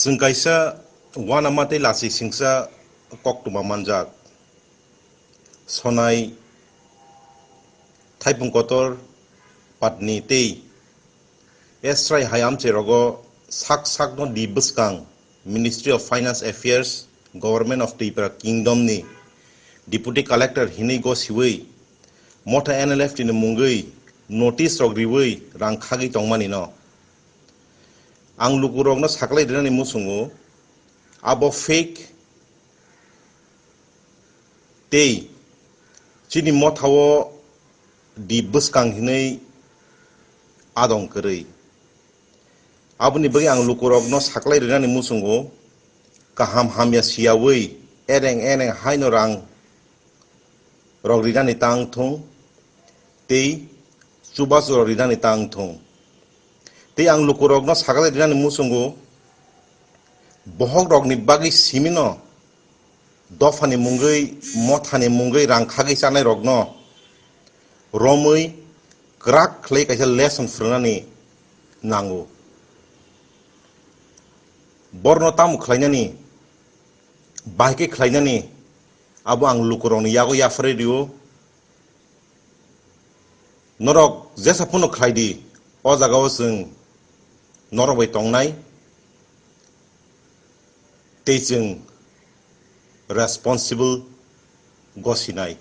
जों kaisa wana mate lasi singsa kok tuma manjak sonai thaipung kotor patni tei esrai hayam cherogo sak no di buskang Ministry of Finance Affairs Government of Tripura Kingdom ni Deputy Collector hinei go siwei mota NLF ni mungoi notice rogriwei rangkhagi tongmani no ang lukurok no saklai dinani musungo abo fake tei chini motawo di buskang hinei adong kerei aboni bagi ang lukurok no saklai dinani musungo kaham hamya siawei ereng haino rang rogridani tang thong tei chubas rogridani tang thong tei ang lukurok no saklai dinani musungo bohok rogni bagi simino dofani mungoi mothani mungoi rangkhagi chanai rogno romoi krak khlai kaisa lesson frunani nango borno tam khlainani baike khlainani abo ang lukurong yago yafre dio norok jesa puno khlaidi o jagao जों norok bai tongnai tei जों responsible gosinai